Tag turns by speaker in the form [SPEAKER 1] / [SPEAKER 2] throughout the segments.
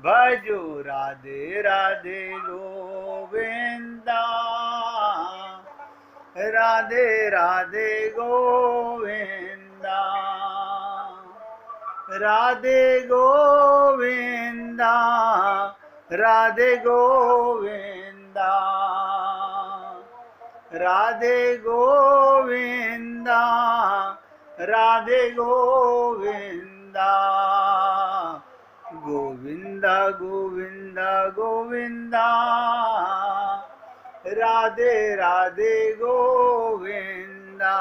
[SPEAKER 1] भजो राधे राधे गोविंदा, राधे राधे गोविंदा, राधे गोविंदा, राधे गोविंदा, राधे गोविंदा, राधे गोविंदा, गोविंदा गोविंदा गोविंदा, राधे राधे गोविंदा,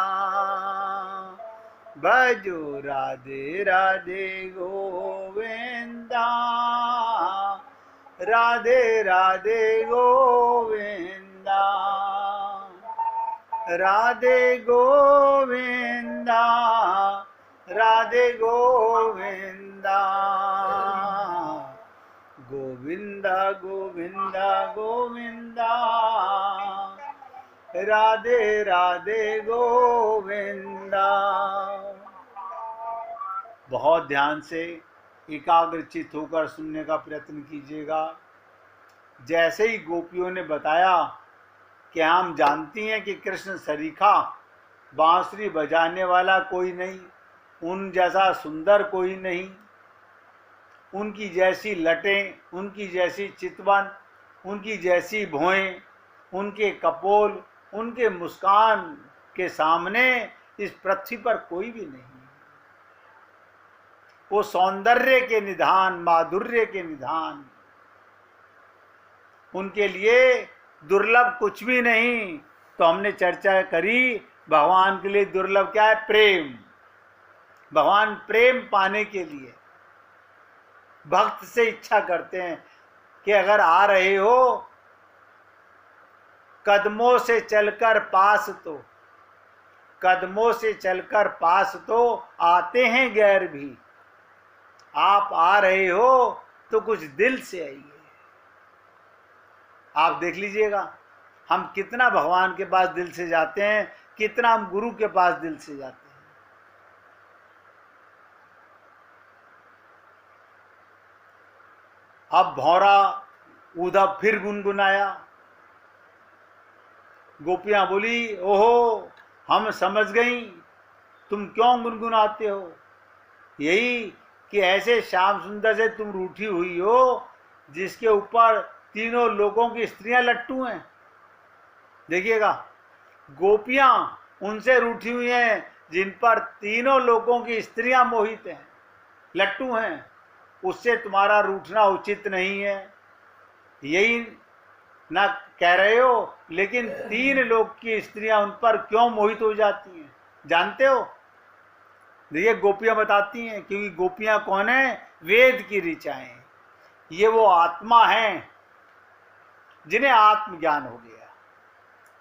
[SPEAKER 1] भजो राधे राधे गोविंदा, राधे राधे गोविंदा, राधे गोविंदा, राधे गोविंदा, गोविंदा गोविंदा गोविंदा, राधे राधे गोविंदा। बहुत ध्यान से एकाग्रचित होकर सुनने का प्रयत्न कीजिएगा। जैसे ही गोपियों ने बताया कि हम जानती हैं कि कृष्ण सरीखा, बांसुरी बजाने वाला कोई नहीं, उन जैसा सुंदर कोई नहीं, उनकी जैसी लटें, उनकी जैसी चितवन, उनकी जैसी भौएं, उनके कपोल, उनके मुस्कान के सामने इस पृथ्वी पर कोई भी नहीं। वो सौंदर्य के निधान, माधुर्य के निधान, उनके लिए दुर्लभ कुछ भी नहीं। तो हमने चर्चा करी, भगवान के लिए दुर्लभ क्या है? प्रेम। भगवान प्रेम पाने के लिए भक्त से इच्छा करते हैं कि अगर आ रहे हो कदमों से चलकर पास, तो कदमों से चलकर पास तो आते हैं गैर भी। आप आ रहे हो तो कुछ दिल से आइए। आप देख लीजिएगा हम कितना भगवान के पास दिल से जाते हैं, कितना हम गुरु के पास दिल से जाते हैं। अब भौरा उद्धव फिर गुनगुनाया। गोपियां बोली, ओहो हम समझ गई तुम क्यों गुनगुनाते हो। यही कि ऐसे श्याम सुंदर से तुम रूठी हुई हो जिसके ऊपर तीनों लोगों की स्त्रियां लट्टू हैं। देखिएगा, गोपियां उनसे रूठी हुई हैं जिन पर तीनों लोगों की स्त्रियां मोहित हैं, लट्टू हैं। उससे तुम्हारा रूठना उचित नहीं है, यही ना कह रहे हो, लेकिन तीन लोग की स्त्रियां उन पर क्यों मोहित हो जाती हैं जानते हो? देखिए गोपियां बताती हैं, क्योंकि गोपियां कौन है? वेद की ऋचाएं। ये वो आत्मा हैं जिन्हें आत्मज्ञान हो गया।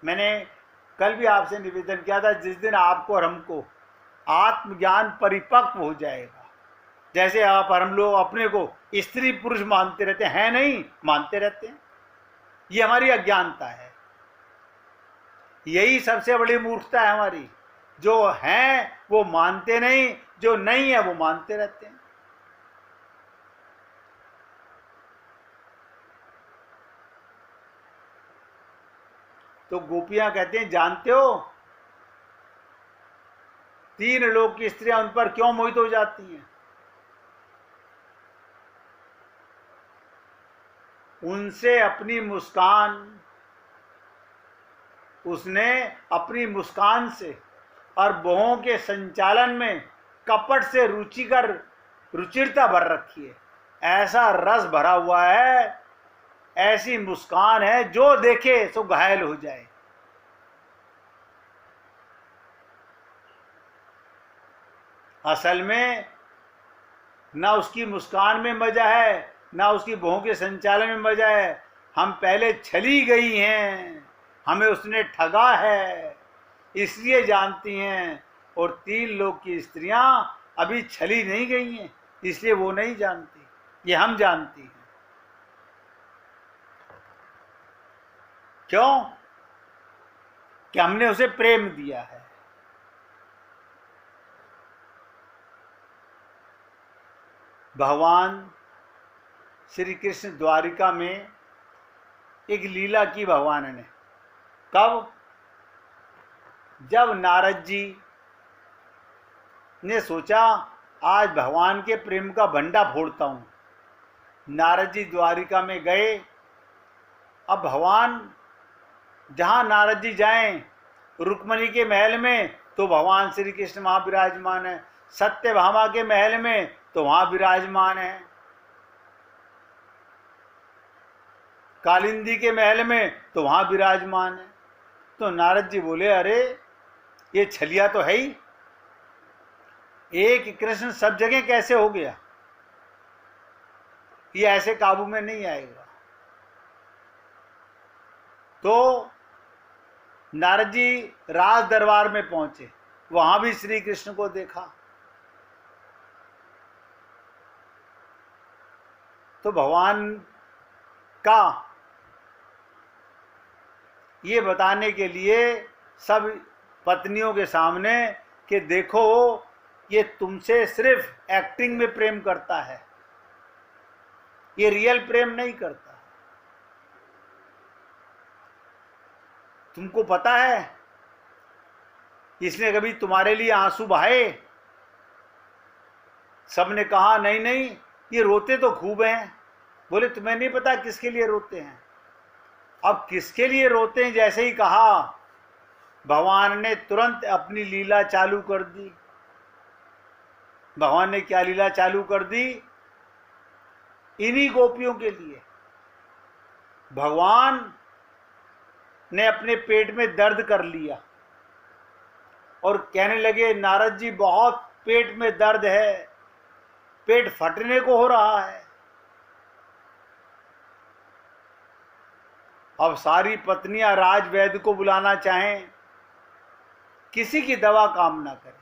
[SPEAKER 1] मैंने कल भी आपसे निवेदन किया था, जिस दिन आपको और हमको आत्मज्ञान परिपक्व हो जाएगा, जैसे आप और हम लोग अपने को स्त्री पुरुष मानते रहते हैं, नहीं मानते रहते हैं, ये हमारी अज्ञानता है। यही सबसे बड़ी मूर्खता है हमारी। जो है वो मानते नहीं, जो नहीं है वो मानते रहते हैं। तो गोपियां कहते हैं, जानते हो तीन लोग की स्त्रियां उन पर क्यों मोहित हो जाती हैं? उनसे अपनी मुस्कान, उसने अपनी मुस्कान से और बहुओं के संचालन में कपट से रुचिरता भर रखी है। ऐसा रस भरा हुआ है, ऐसी मुस्कान है जो देखे सो घायल हो जाए। असल में ना उसकी मुस्कान में मजा है, ना उसकी बहुओं के संचालन में मजा है। हम पहले छली गई हैं, हमें उसने ठगा है, इसलिए जानती हैं। और तीन लोग की स्त्रियां अभी छली नहीं गई हैं, इसलिए वो नहीं जानती, ये हम जानती हैं। क्यों? कि हमने उसे प्रेम दिया है। भगवान श्री कृष्ण द्वारिका में एक लीला की भगवान ने। कब? जब नारद जी ने सोचा आज भगवान के प्रेम का भंडा फोड़ता हूं। नारद जी द्वारिका में गए। अब भगवान जहां नारद जी जाएं, रुक्मणी के महल में तो भगवान श्री कृष्ण वहां विराजमान है, सत्यभामा के महल में तो वहां विराजमान है, कालिंदी के महल में तो वहां विराजमान है। तो नारद जी बोले, अरे ये छलिया तो है ही, एक कृष्ण सब जगह कैसे हो गया? ये ऐसे काबू में नहीं आएगा। तो नारद जी राज दरबार में पहुंचे, वहां भी श्री कृष्ण को देखा। तो भगवान का ये बताने के लिए सब पत्नियों के सामने कि देखो ये तुमसे सिर्फ एक्टिंग में प्रेम करता है, ये रियल प्रेम नहीं करता। तुमको पता है इसने कभी तुम्हारे लिए आंसू बहाए? सबने कहा नहीं नहीं, ये रोते तो खूब हैं। बोले तुम्हें नहीं पता किसके लिए रोते हैं? अब किसके लिए रोते हैं जैसे ही कहा, भगवान ने तुरंत अपनी लीला चालू कर दी। भगवान ने क्या लीला चालू कर दी? इन्हीं गोपियों के लिए भगवान ने अपने पेट में दर्द कर लिया और कहने लगे, नारद जी बहुत पेट में दर्द है, पेट फटने को हो रहा है। अब सारी पत्नियां राज वैद्य को बुलाना चाहें, किसी की दवा काम ना करे,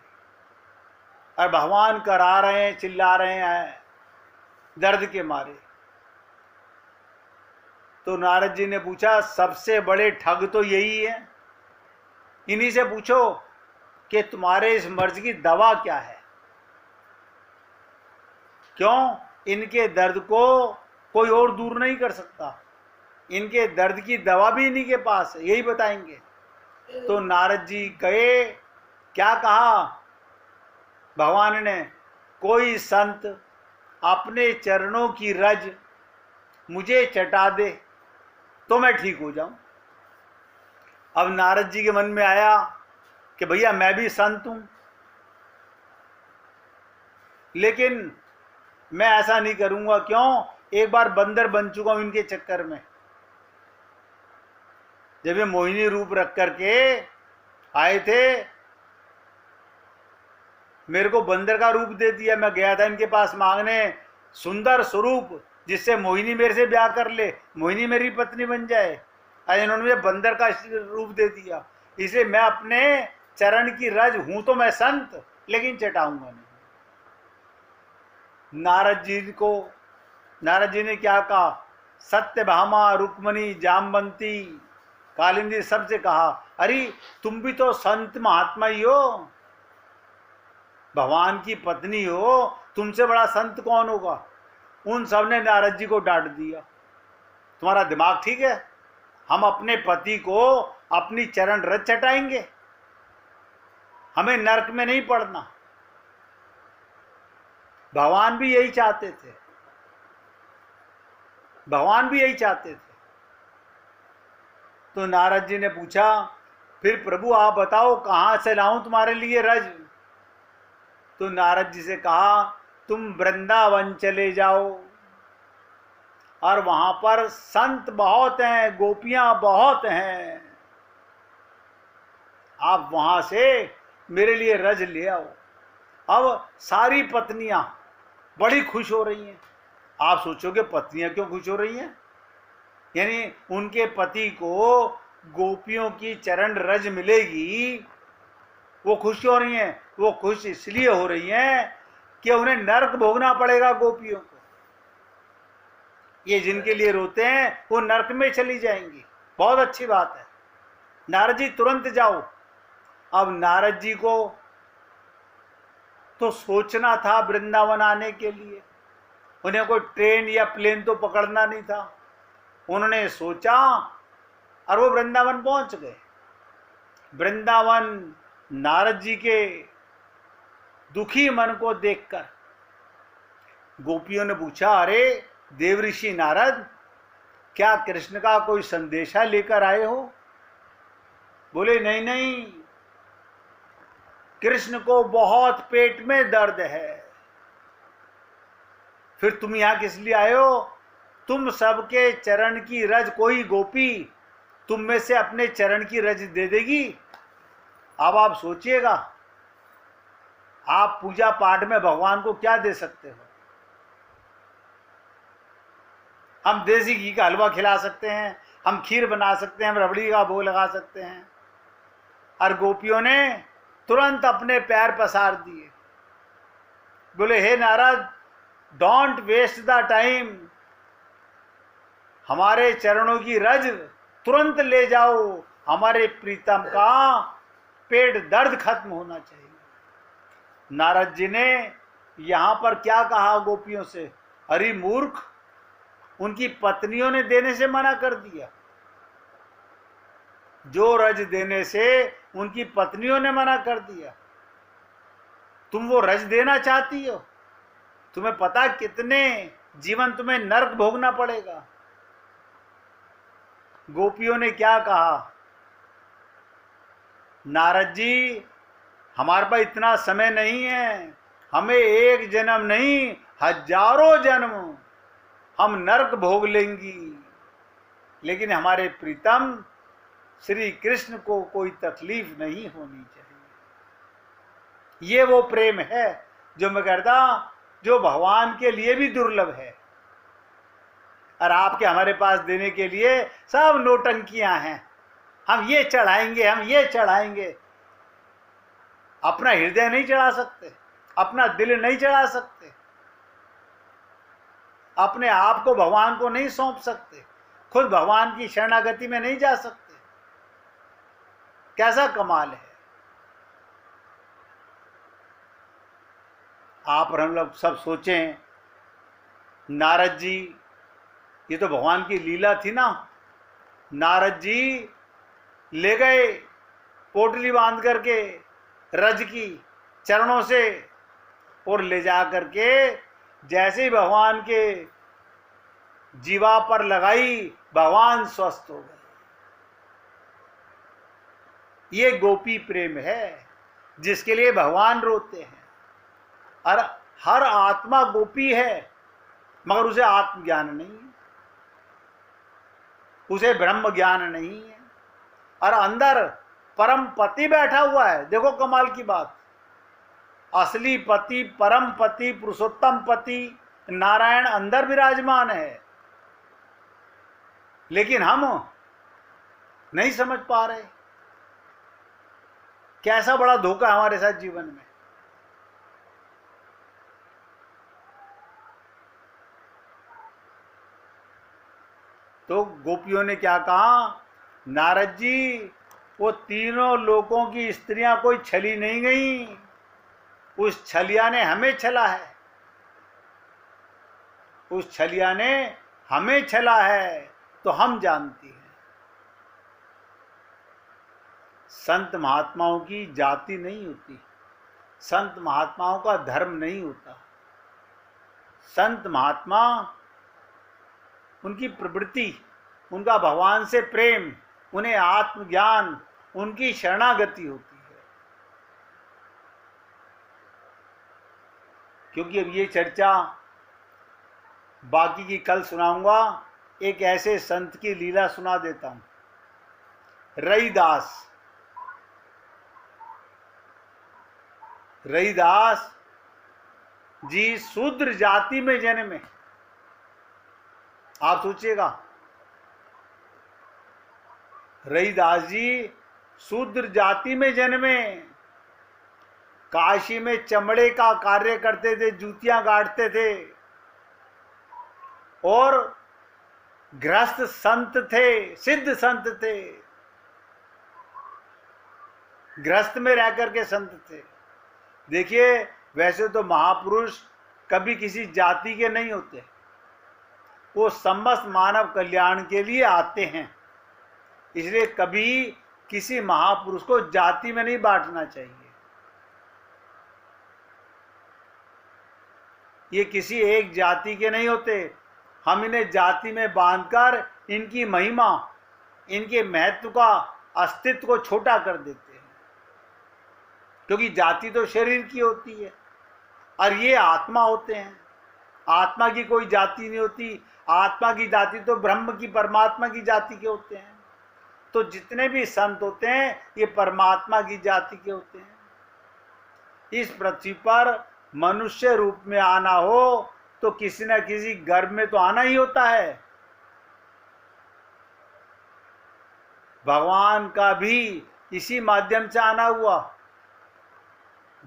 [SPEAKER 1] और भगवान करा रहे हैं, चिल्ला रहे हैं दर्द के मारे। तो नारद जी ने पूछा, सबसे बड़े ठग तो यही है, इन्हीं से पूछो कि तुम्हारे इस मर्ज की दवा क्या है। क्यों? इनके दर्द को कोई और दूर नहीं कर सकता, इनके दर्द की दवा भी इन्हीं के पास है, यही बताएंगे। तो नारद जी गए, क्या कहा भगवान ने? कोई संत अपने चरणों की रज मुझे चटा दे तो मैं ठीक हो जाऊं। अब नारद जी के मन में आया कि भैया मैं भी संत हूं, लेकिन मैं ऐसा नहीं करूंगा। क्यों? एक बार बंदर बन चुका हूं इनके चक्कर में। जब ये मोहिनी रूप रख करके आए थे, मेरे को बंदर का रूप दे दिया। मैं गया था इनके पास मांगने सुंदर स्वरूप, जिससे मोहिनी मेरे से ब्याह कर ले, मोहिनी मेरी पत्नी बन जाए। आज इन्होंने मुझे बंदर का रूप दे दिया। इसलिए मैं अपने चरण की रज हूं तो मैं संत, लेकिन चटाऊंगा नहीं। नारद जी ने क्या कहा? सत्यभामा, रुक्मणी, जामवंती, कालिंदी सबसे कहा, अरे तुम भी तो संत महात्मा ही हो, भगवान की पत्नी हो, तुमसे बड़ा संत कौन होगा? उन सब ने नारद जी को डांट दिया, तुम्हारा दिमाग ठीक है? हम अपने पति को अपनी चरण रज चटाएंगे? हमें नरक में नहीं पड़ना। भगवान भी यही चाहते थे, भगवान भी यही चाहते थे। तो नारद जी ने पूछा, फिर प्रभु आप बताओ कहां से लाऊं तुम्हारे लिए रज? तो नारद जी से कहा, तुम वृंदावन चले जाओ और वहां पर संत बहुत हैं, गोपियां बहुत हैं, आप वहां से मेरे लिए रज ले आओ। अब सारी पत्नियां बड़ी खुश हो रही हैं। आप सोचोगे पत्नियां क्यों खुश हो रही हैं? यानी उनके पति को गोपियों की चरण रज मिलेगी, वो खुश हो रही हैं। वो खुश इसलिए हो रही हैं कि उन्हें नरक भोगना पड़ेगा गोपियों को। ये जिनके लिए रोते हैं वो नरक में चली जाएंगी। बहुत अच्छी बात है, नारद जी तुरंत जाओ। अब नारद जी को तो सोचना था वृंदावन आने के लिए, उन्हें कोई ट्रेन या प्लेन तो पकड़ना नहीं था। उन्होंने सोचा और वो वृंदावन पहुंच गए। वृंदावन नारद जी के दुखी मन को देखकर गोपियों ने पूछा, अरे देवऋषि नारद, क्या कृष्ण का कोई संदेशा लेकर आए हो? बोले, नहीं नहीं, कृष्ण को बहुत पेट में दर्द है। फिर तुम यहां किस लिए आए हो? तुम सबके चरण की रज कोई गोपी तुम में से अपने चरण की रज दे देगी? अब आप सोचिएगा, आप पूजा पाठ में भगवान को क्या दे सकते हो? हम देसी घी का हलवा खिला सकते हैं, हम खीर बना सकते हैं, हम रबड़ी का भोग लगा सकते हैं। और गोपियों ने तुरंत अपने पैर पसार दिए। बोले, हे Narad, don't waste the time, हमारे चरणों की रज तुरंत ले जाओ, हमारे प्रीतम का पेट दर्द खत्म होना चाहिए। नारद जी ने यहां पर क्या कहा गोपियों से? अरे मूर्ख, उनकी पत्नियों ने देने से मना कर दिया। जो रज देने से उनकी पत्नियों ने मना कर दिया, तुम वो रज देना चाहती हो? तुम्हें पता कितने जीवन तुम्हें नरक भोगना पड़ेगा। गोपियों ने क्या कहा? नारद जी, हमारे पास इतना समय नहीं है, हमें एक जन्म नहीं हजारों जन्म हम नरक भोग लेंगी, लेकिन हमारे प्रीतम श्री कृष्ण को कोई तकलीफ नहीं होनी चाहिए। ये वो प्रेम है जो मैं कहता, जो भगवान के लिए भी दुर्लभ है। और आपके हमारे पास देने के लिए सब नौटंकियां हैं। हम ये चढ़ाएंगे, हम ये चढ़ाएंगे। अपना हृदय नहीं चढ़ा सकते, अपना दिल नहीं चढ़ा सकते, अपने आप को भगवान को नहीं सौंप सकते, खुद भगवान की शरणागति में नहीं जा सकते। कैसा कमाल है। आप और हम लोग सब सोचें, नारद जी, ये तो भगवान की लीला थी ना। नारद जी ले गए पोटली बांध करके रज की चरणों से, और ले जा करके जैसे ही भगवान के जीवा पर लगाई, भगवान स्वस्थ हो गए। ये गोपी प्रेम है जिसके लिए भगवान रोते हैं। और हर आत्मा गोपी है, मगर उसे आत्मज्ञान नहीं है, उसे ब्रह्म ज्ञान नहीं है। और अंदर परम पति बैठा हुआ है। देखो कमाल की बात, असली पति, परम पति, पुरुषोत्तम पति नारायण अंदर विराजमान है, लेकिन हम नहीं समझ पा रहे। कैसा बड़ा धोखा हमारे साथ जीवन में। तो गोपियों ने क्या कहा? नारद जी, वो तीनों लोकों की स्त्रियां कोई छली नहीं गई, उस छलिया ने हमें छला है, उस छलिया ने हमें छला है, तो हम जानती हैं। संत महात्माओं की जाति नहीं होती, संत महात्माओं का धर्म नहीं होता। संत महात्मा, उनकी प्रवृत्ति, उनका भगवान से प्रेम, उन्हें आत्मज्ञान, उनकी शरणागति होती है। क्योंकि अब ये चर्चा बाकी की कल सुनाऊंगा। एक ऐसे संत की लीला सुना देता हूं। रईदास, रईदास जी शूद्र जाति में जन्मे। आप सोचिएगा, रईदास जी शूद्र जाति में जन्मे, काशी में चमड़े का कार्य करते थे, जूतियां गाड़ते थे, और गृहस्थ संत थे, सिद्ध संत थे, गृहस्थ में रह करके संत थे। देखिए, वैसे तो महापुरुष कभी किसी जाति के नहीं होते, वो समस्त मानव कल्याण के लिए आते हैं। इसलिए कभी किसी महापुरुष को जाति में नहीं बांटना चाहिए। ये किसी एक जाति के नहीं होते। हम इन्हें जाति में बांधकर इनकी महिमा, इनके महत्व का अस्तित्व को छोटा कर देते हैं, क्योंकि जाति तो शरीर की होती है और ये आत्मा होते हैं। आत्मा की कोई जाति नहीं होती। आत्मा की जाति तो ब्रह्म की, परमात्मा की जाति के होते हैं। तो जितने भी संत होते हैं ये परमात्मा की जाति के होते हैं। इस पृथ्वी पर मनुष्य रूप में आना हो तो किसी न किसी गर्भ में तो आना ही होता है। भगवान का भी इसी माध्यम से आना हुआ।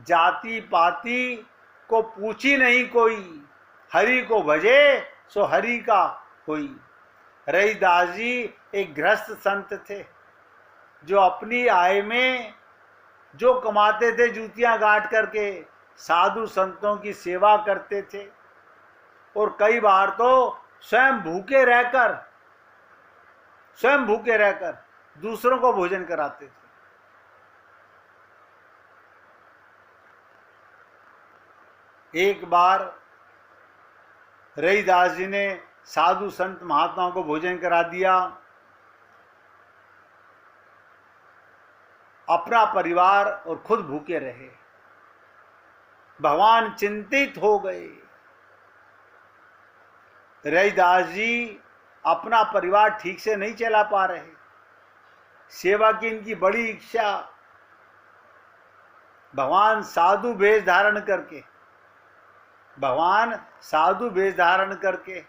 [SPEAKER 1] जाति पाति को पूछी नहीं कोई, हरि को भजे सो हरि का होई। रविदास जी एक गृहस्थ संत थे जो अपनी आय में जो कमाते थे जूतियां गांठ करके साधु संतों की सेवा करते थे, और कई बार तो स्वयं भूखे रहकर दूसरों को भोजन कराते थे। एक बार रविदास जी ने साधु संत महात्माओं को भोजन करा दिया। अपना परिवार और खुद भूखे रहे। भगवान चिंतित हो गए। रविदास जी अपना परिवार ठीक से नहीं चला पा रहे। सेवा की इनकी बड़ी इच्छा। भगवान साधु वेश धारण करके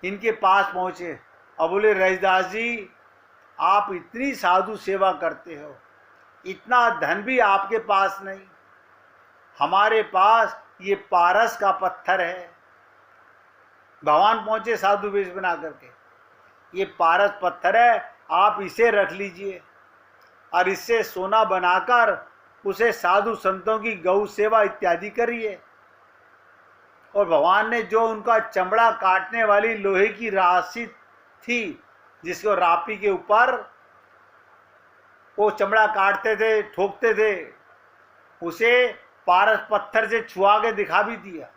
[SPEAKER 1] इनके पास पहुंचे और बोले, रविदास जी आप इतनी साधु सेवा करते हो, इतना धन भी आपके पास नहीं, हमारे पास ये पारस का पत्थर है। भगवान पहुंचे साधु वेश बना करके, ये पारस पत्थर है, आप इसे रख लीजिए और इससे सोना बनाकर उसे साधु संतों की गौ सेवा इत्यादि करिए। और भगवान ने जो उनका चमड़ा काटने वाली लोहे की राशि थी, जिसको रापी के ऊपर वो चमड़ा काटते थे, ठोकते थे, उसे पारस पत्थर से छुआ के दिखा भी दिया।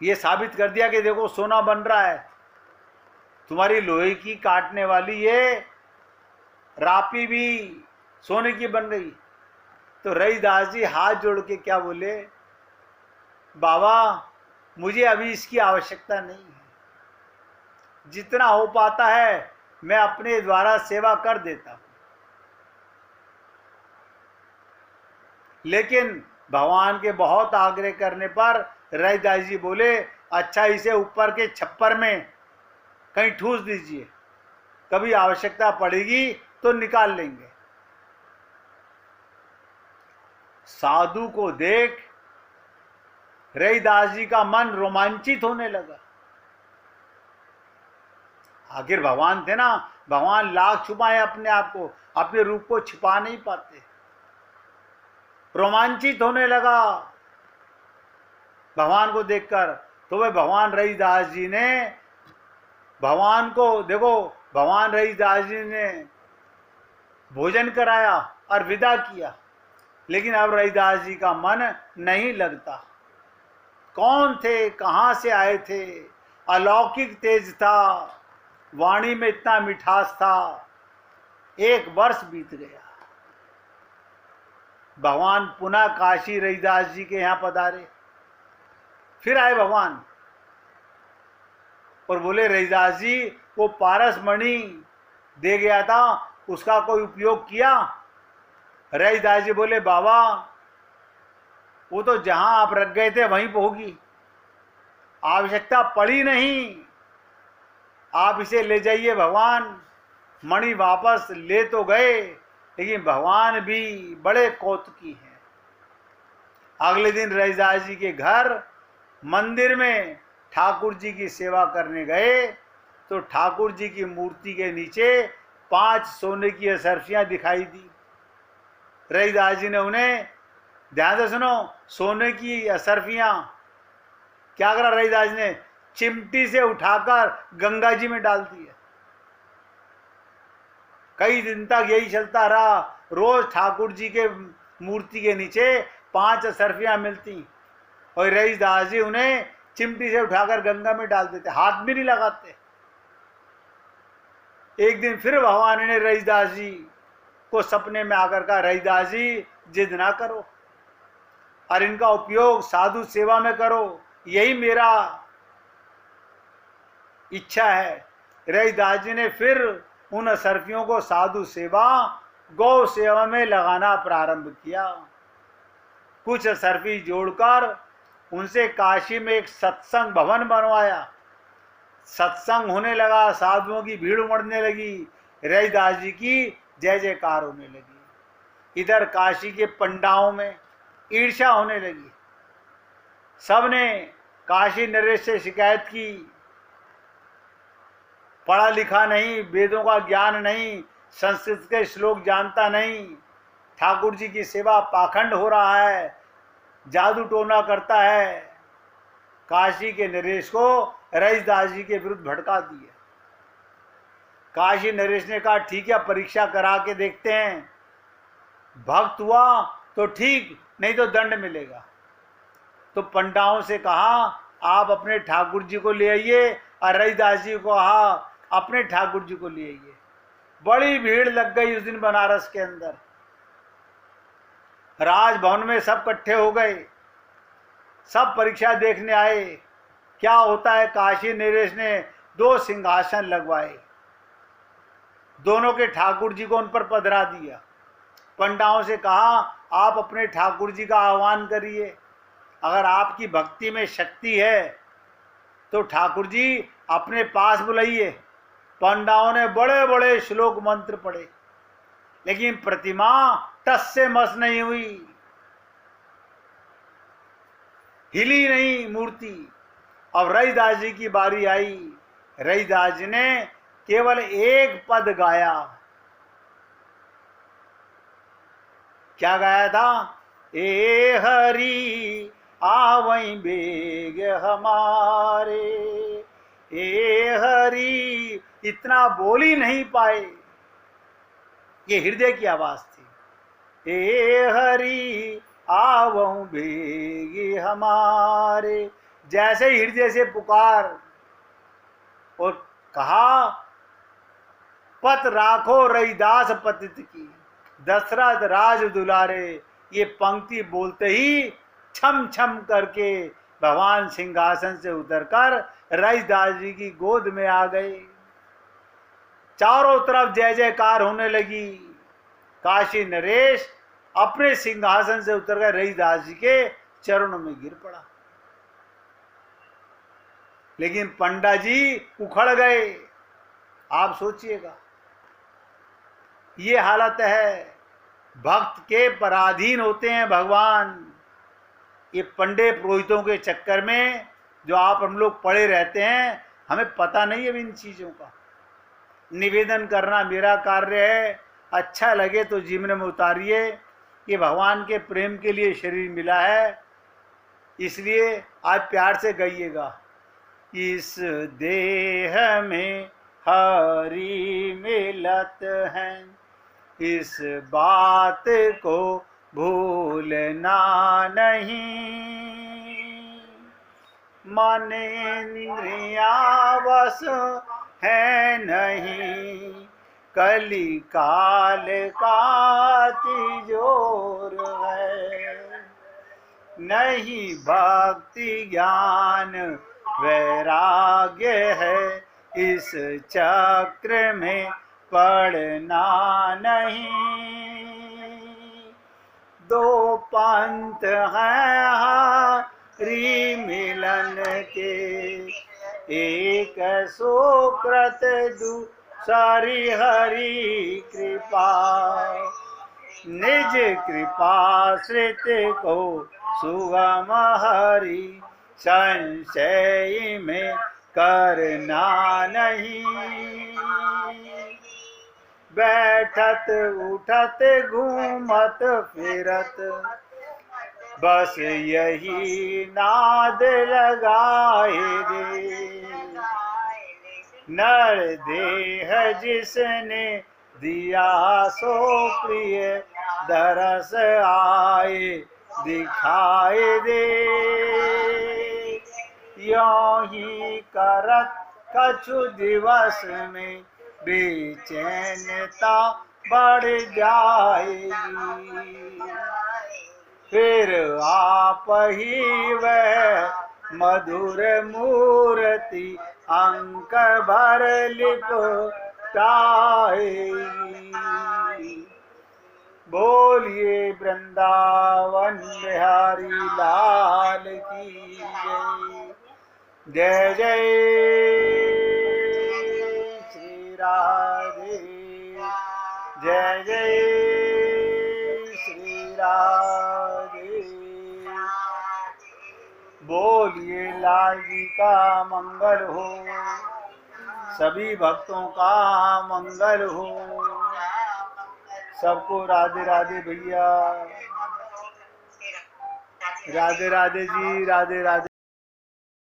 [SPEAKER 1] ये साबित कर दिया कि देखो सोना बन रहा है, तुम्हारी लोहे की काटने वाली ये रापी भी सोने की बन गई। तो रविदास जी हाथ जोड़ के क्या बोले, बाबा मुझे अभी इसकी आवश्यकता नहीं है, जितना हो पाता है मैं अपने द्वारा सेवा कर देता हूं। लेकिन भगवान के बहुत आग्रह करने पर रविदास जी बोले, अच्छा इसे ऊपर के छप्पर में कहीं ठूस दीजिए, कभी आवश्यकता पड़ेगी तो निकाल लेंगे। साधु को देख रविदास जी का मन रोमांचित होने लगा। आखिर भगवान थे ना, भगवान लाख छुपाए अपने आप को, अपने रूप को छिपा नहीं पाते। रोमांचित होने लगा भगवान को देखकर। तो वह भगवान रविदास जी ने भगवान को देखो, भगवान रविदास जी ने भोजन कराया और विदा किया, लेकिन अब रविदास जी का मन नहीं लगता। कौन थे, कहां से आए थे, अलौकिक तेज था, वाणी में इतना मिठास था। 1 वर्ष बीत गया। भगवान पुनः काशी रविदास जी के यहाँ पधारे। फिर आए भगवान और बोले, रविदास जी वो पारस मणि दे गया था, उसका कोई उपयोग किया? रविदास जी बोले, बाबा वो तो जहां आप रख गए थे वहीं पर होगी, आवश्यकता पड़ी नहीं, आप इसे ले जाइए। भगवान मणि वापस ले तो गए, लेकिन भगवान भी बड़े कौतुकी हैं। अगले दिन रविदास जी के घर मंदिर में ठाकुर जी की सेवा करने गए तो ठाकुर जी की मूर्ति के नीचे 5 सोने की असरफियां दिखाई दी। रविदास जी ने उन्हें, ध्यान से सुनो, सोने की असरफियां क्या करा रविदास ने, चिमटी से उठाकर गंगा जी में डाल दिया। कई दिन तक यही चलता रहा। रोज ठाकुर जी के मूर्ति के नीचे 5 असरफियां मिलती और रविदास जी उन्हें चिमटी से उठाकर गंगा में डाल देते, हाथ भी नहीं लगाते। एक दिन फिर भगवान ने रविदास जी को सपने में आकर कहा, रविदास जी जिद ना करो और इनका उपयोग साधु सेवा में करो, यही मेरा इच्छा है। रविदास जी ने फिर उन असरफियों को साधु सेवा, गौ सेवा में लगाना प्रारंभ किया। कुछ असरफी जोड़कर उनसे काशी में एक सत्संग भवन बनवाया। सत्संग होने लगा, साधुओं की भीड़ उमड़ने लगी, रविदास जी की जय जयकार होने लगी। इधर काशी के पंडाओं में ईर्ष्या होने लगी। सबने काशी नरेश से शिकायत की, पढ़ा लिखा नहीं, वेदों का ज्ञान नहीं, संस्कृत के श्लोक जानता नहीं, ठाकुर जी की सेवा पाखंड हो रहा है, जादू टोना करता है। काशी के नरेश को रविदास जी के विरुद्ध भड़का दिया। काशी नरेश ने कहा, ठीक है, परीक्षा करा के देखते हैं, भक्त हुआ तो ठीक, नहीं तो दंड मिलेगा। तो पंडाओं से कहा, आप अपने ठाकुर जी को ले आइए, और रविदास जी को कहा, अपने ठाकुर जी को ले आइए। बड़ी भीड़ लग गई उस दिन बनारस के अंदर। राजभवन में सब इकट्ठे हो गए, सब परीक्षा देखने आए। क्या होता है, काशी नरेश ने 2 सिंहासन लगवाए, दोनों के ठाकुर जी को उन पर पधरा दिया। पंडाओं से कहा, आप अपने ठाकुर जी का आह्वान करिए, अगर आपकी भक्ति में शक्ति है तो ठाकुर जी अपने पास बुलाइए। पंडाओं ने बड़े बड़े श्लोक मंत्र पढ़े, लेकिन प्रतिमा टस से मस नहीं हुई, हिली नहीं मूर्ति। अब रविदास जी की बारी आई। रविदास जी ने केवल एक पद गाया। क्या गाया था? ए हरि आवई बेग हमारे, ए हरि। इतना बोल ही नहीं पाए, ये हृदय की आवाज थी। ए हरि आवऊ बेगी हमारे, जैसे हृदय से पुकार और कहा, पत राखो रविदास पतित की, दशरथ राज दुलारे। ये पंक्ति बोलते ही छम छम करके भगवान सिंहासन से उतरकर रविदास जी की गोद में आ गए। चारों तरफ जय जयकार होने लगी। काशी नरेश अपने सिंहासन से उतरकर रविदास जी के चरणों में गिर पड़ा, लेकिन पंडा जी उखड़ गए। आप सोचिएगा, ये हालत है। भक्त के पराधीन होते हैं भगवान। ये पंडे पुरोहितों के चक्कर में जो आप हम लोग पड़े रहते हैं, हमें पता नहीं है इन चीज़ों का। निवेदन करना मेरा कार्य है, अच्छा लगे तो जीवन में उतारिए। ये भगवान के प्रेम के लिए शरीर मिला है, इसलिए आज प्यार से गाइएगा। इस देह में हरि मिलत हैं, इस बात को भूलना नहीं। मन इंद्रियां वश है नहीं, कली काल का तिजोर है। नहीं भक्ति ज्ञान वैराग्य है, इस चक्र में पड़ना नहीं। 2 पंथ हैं हरि मिलन के, एक सुकृत दूसरी हरि कृपा। निज कृपाश्रित को सुगम हरि, संशय में करना नहीं। बैठत उठत घूमत फिरत बस यही नाद लगाए रे। नर देह जिसने दिया सो प्रिय दरस आए दिखाए दे। यों ही करत कछु दिवस में बेचैनता बढ़ जाएगी। फिर आप ही वह मधुर मूर्ति अंक भर लिपटाएगी। बोलिए वृंदावन बिहारी लाल की जय। जय जय श्री राधे, जय जय श्री राधे। बोलिए लाल जी का मंगल हो, सभी भक्तों का मंगल हो। सबको राधे राधे भैया, राधे राधे जी, राधे राधे।